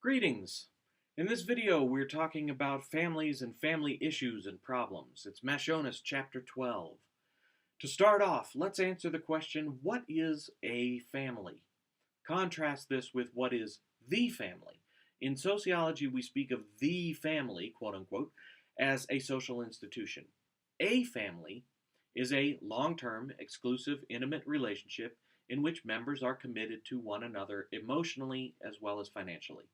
Greetings! In this video, we're talking about families and family issues and problems. It's Macionis, Chapter 12. To start off, let's answer the question, what is a family? Contrast this with what is the family. In sociology, we speak of the family, quote unquote, as a social institution. A family is a long-term, exclusive, intimate relationship in which members are committed to one another emotionally as well as financially.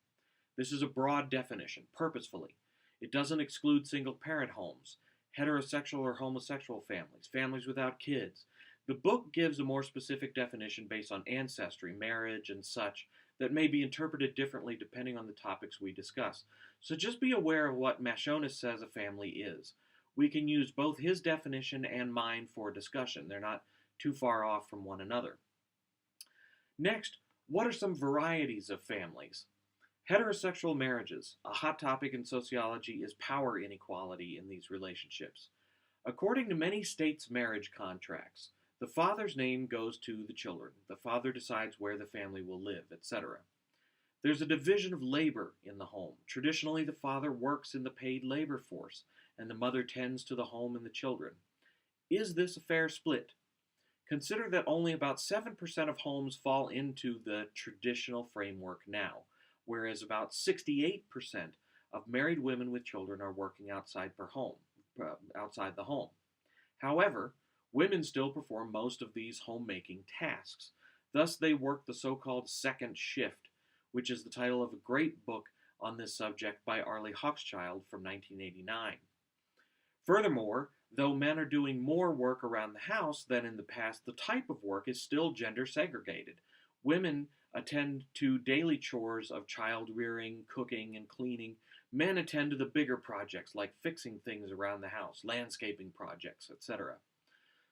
This is a broad definition, purposefully. It doesn't exclude single-parent homes, heterosexual or homosexual families, families without kids. The book gives a more specific definition based on ancestry, marriage, and such that may be interpreted differently depending on the topics we discuss. So just be aware of what Macionis says a family is. We can use both his definition and mine for discussion. They're not too far off from one another. Next, what are some varieties of families? Heterosexual marriages, a hot topic in sociology, is power inequality in these relationships. According to many states' marriage contracts, the father's name goes to the children. The father decides where the family will live, etc. There's a division of labor in the home. Traditionally, the father works in the paid labor force, and the mother tends to the home and the children. Is this a fair split? Consider that only about 7% of homes fall into the traditional framework now, whereas about 68% of married women with children are working outside the home. However, women still perform most of these homemaking tasks. Thus, they work the so-called second shift, which is the title of a great book on this subject by Arlie Hochschild from 1989. Furthermore, though men are doing more work around the house than in the past, the type of work is still gender segregated. Women attend to daily chores of child rearing, cooking, and cleaning. Men attend to the bigger projects like fixing things around the house, landscaping projects, etc.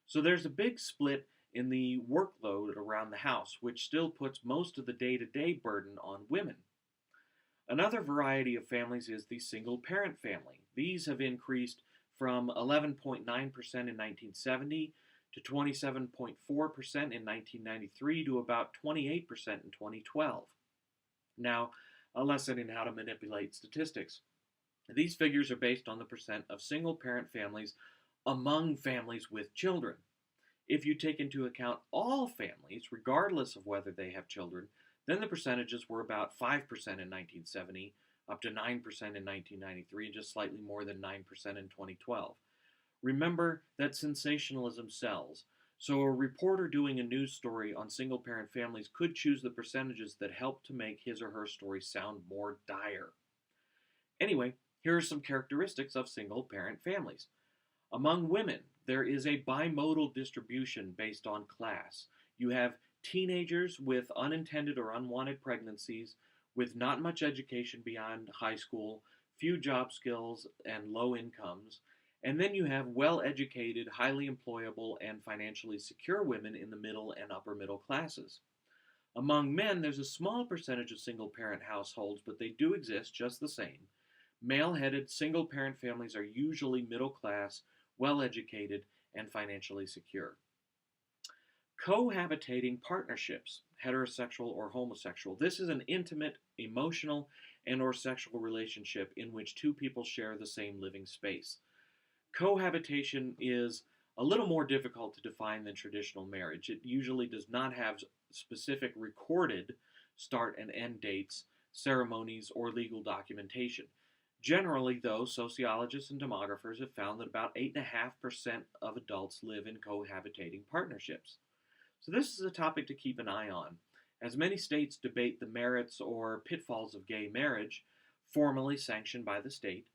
So there's a big split in the workload around the house, which still puts most of the day-to-day burden on women. Another variety of families is the single-parent family. These have increased from 11.9% in 1970 to 27.4% in 1993 to about 28% in 2012. Now, a lesson in how to manipulate statistics. These figures are based on the percent of single-parent families among families with children. If you take into account all families, regardless of whether they have children, then the percentages were about 5% in 1970, up to 9% in 1993, and just slightly more than 9% in 2012. Remember that sensationalism sells, so a reporter doing a news story on single-parent families could choose the percentages that help to make his or her story sound more dire. Anyway, here are some characteristics of single-parent families. Among women, there is a bimodal distribution based on class. You have teenagers with unintended or unwanted pregnancies, with not much education beyond high school, few job skills, and low incomes. And then you have well-educated, highly employable, and financially secure women in the middle and upper middle classes. Among men, there's a small percentage of single-parent households, but they do exist just the same. Male-headed single-parent families are usually middle-class, well-educated, and financially secure. Cohabitating partnerships, heterosexual or homosexual. This is an intimate, emotional, and/or sexual relationship in which two people share the same living space. Cohabitation is a little more difficult to define than traditional marriage. It usually does not have specific recorded start and end dates, ceremonies, or legal documentation. Generally, though, sociologists and demographers have found that about 8.5% of adults live in cohabitating partnerships. So this is a topic to keep an eye on, as many states debate the merits or pitfalls of gay marriage, formally sanctioned by the state.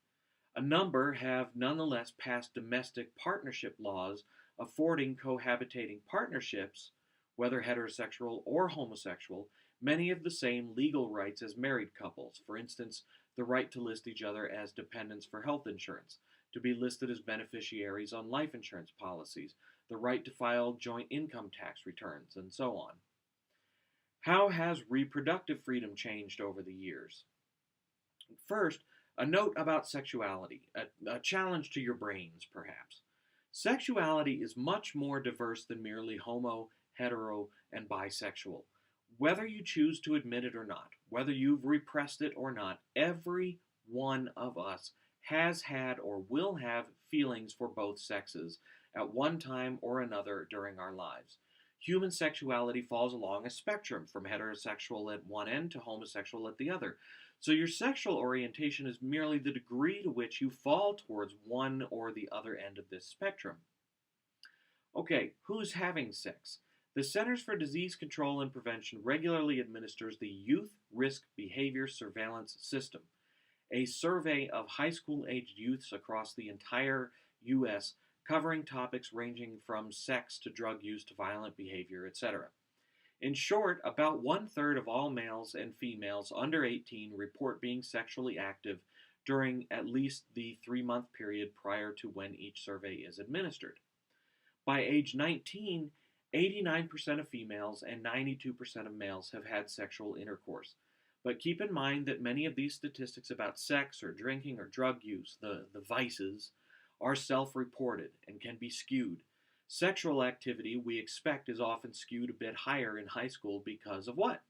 A number have nonetheless passed domestic partnership laws affording cohabitating partnerships, whether heterosexual or homosexual, many of the same legal rights as married couples. For instance, the right to list each other as dependents for health insurance, to be listed as beneficiaries on life insurance policies, the right to file joint income tax returns, and so on. How has reproductive freedom changed over the years? First, a note about sexuality, a challenge to your brains, perhaps. Sexuality is much more diverse than merely homo, hetero, and bisexual. Whether you choose to admit it or not, Whether you've repressed it or not, every one of us has had or will have feelings for both sexes at one time or another during our lives. Human sexuality falls along a spectrum from heterosexual at one end to homosexual at the other. So your sexual orientation is merely the degree to which you fall towards one or the other end of this spectrum. Okay, who's having sex? The Centers for Disease Control and Prevention regularly administers the Youth Risk Behavior Surveillance System, a survey of high school aged youths across the entire U.S., covering topics ranging from sex to drug use to violent behavior, etc. In short, about one-third of all males and females under 18 report being sexually active during at least the 3-month period prior to when each survey is administered. By age 19, 89% of females and 92% of males have had sexual intercourse. But keep in mind that many of these statistics about sex or drinking or drug use, the vices, are self-reported and can be skewed. Sexual activity, we expect, is often skewed a bit higher in high school because of what?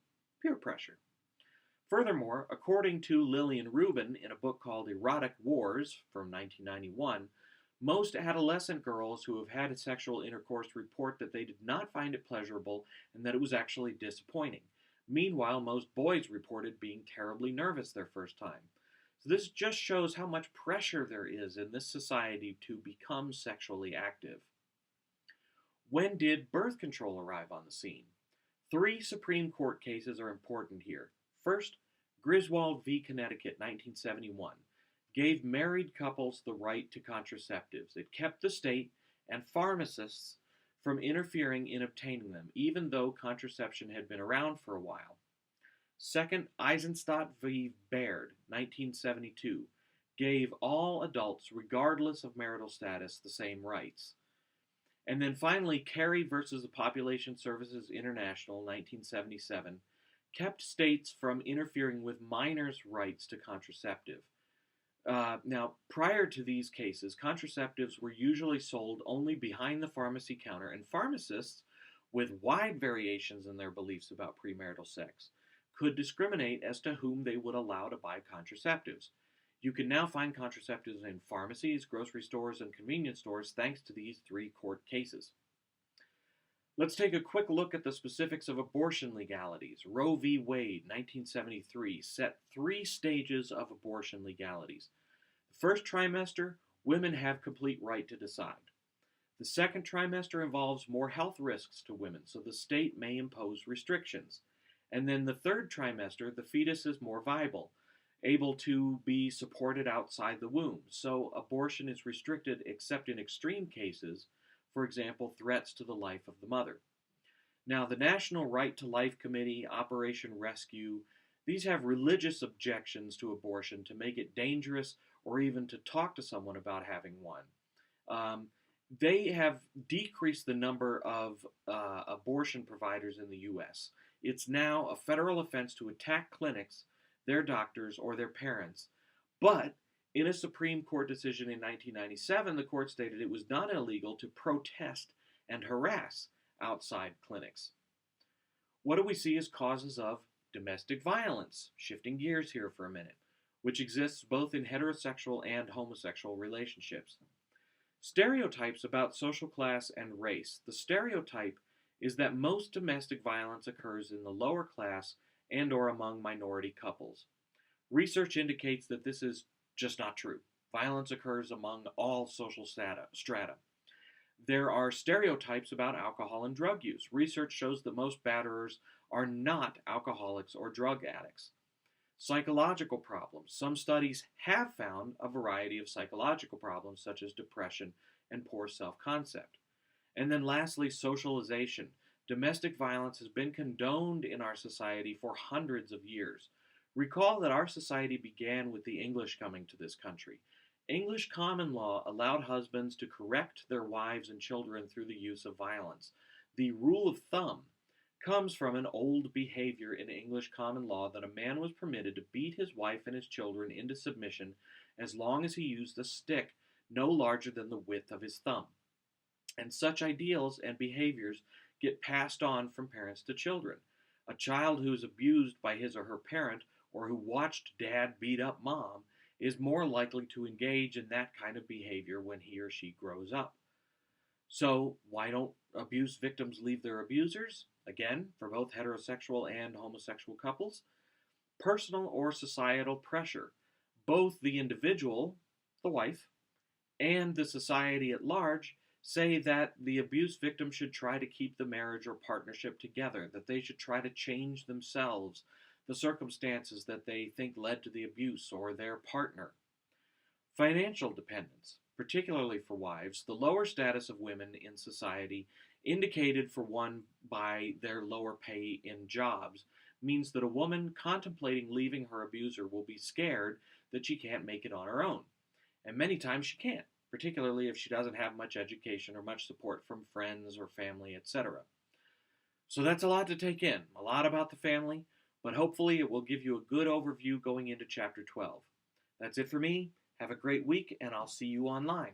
Peer pressure. Furthermore, according to Lillian Rubin in a book called Erotic Wars from 1991, most adolescent girls who have had sexual intercourse report that they did not find it pleasurable and that it was actually disappointing. Meanwhile, most boys reported being terribly nervous their first time. So this just shows how much pressure there is in this society to become sexually active. When did birth control arrive on the scene? 3 Supreme Court cases are important here. First, Griswold v. Connecticut, 1971, gave married couples the right to contraceptives. It kept the state and pharmacists from interfering in obtaining them, even though contraception had been around for a while. Second, Eisenstadt v. Baird, 1972, gave all adults, regardless of marital status, the same rights. And then finally, Carey versus the Population Services International, 1977, kept states from interfering with minors' rights to contraceptive. Now, prior to these cases, contraceptives were usually sold only behind the pharmacy counter, and pharmacists, with wide variations in their beliefs about premarital sex, could discriminate as to whom they would allow to buy contraceptives. You can now find contraceptives in pharmacies, grocery stores, and convenience stores thanks to these 3 court cases. Let's take a quick look at the specifics of abortion legalities. Roe v. Wade, 1973, set 3 stages of abortion legalities. The first trimester, women have complete right to decide. The second trimester involves more health risks to women, so the state may impose restrictions. And then the third trimester, the fetus is more viable, able to be supported outside the womb. So abortion is restricted except in extreme cases, for example, threats to the life of the mother. Now, the National Right to Life Committee, Operation Rescue, these have religious objections to abortion to make it dangerous or even to talk to someone about having one. They have decreased the number of abortion providers in the U.S. It's now a federal offense to attack clinics, their doctors, or their parents. But in a Supreme Court decision in 1997, the court stated it was not illegal to protest and harass outside clinics. What do we see as causes of domestic violence? Shifting gears here for a minute, which exists both in heterosexual and homosexual relationships. Stereotypes about social class and race. The stereotype is that most domestic violence occurs in the lower class and or among minority couples. Research indicates that this is just not true. Violence occurs among all social strata. There are stereotypes about alcohol and drug use. Research shows that most batterers are not alcoholics or drug addicts. Psychological problems. Some studies have found a variety of psychological problems such as depression and poor self-concept. And then lastly, socialization. Domestic violence has been condoned in our society for hundreds of years. Recall that our society began with the English coming to this country. English common law allowed husbands to correct their wives and children through the use of violence. The rule of thumb comes from an old behavior in English common law that a man was permitted to beat his wife and his children into submission as long as he used a stick no larger than the width of his thumb. And such ideals and behaviors get passed on from parents to children. A child who is abused by his or her parent or who watched dad beat up mom is more likely to engage in that kind of behavior when he or she grows up. So, why don't abuse victims leave their abusers? Again, for both heterosexual and homosexual couples, personal or societal pressure. Both the individual, the wife, and the society at large say that the abuse victim should try to keep the marriage or partnership together, that they should try to change themselves, the circumstances that they think led to the abuse, or their partner. Financial dependence, particularly for wives, the lower status of women in society, indicated for one by their lower pay in jobs, means that a woman contemplating leaving her abuser will be scared that she can't make it on her own. And many times she can't, particularly if she doesn't have much education or much support from friends or family, etc. So that's a lot to take in, a lot about the family, but hopefully it will give you a good overview going into Chapter 12. That's it for me. Have a great week, and I'll see you online.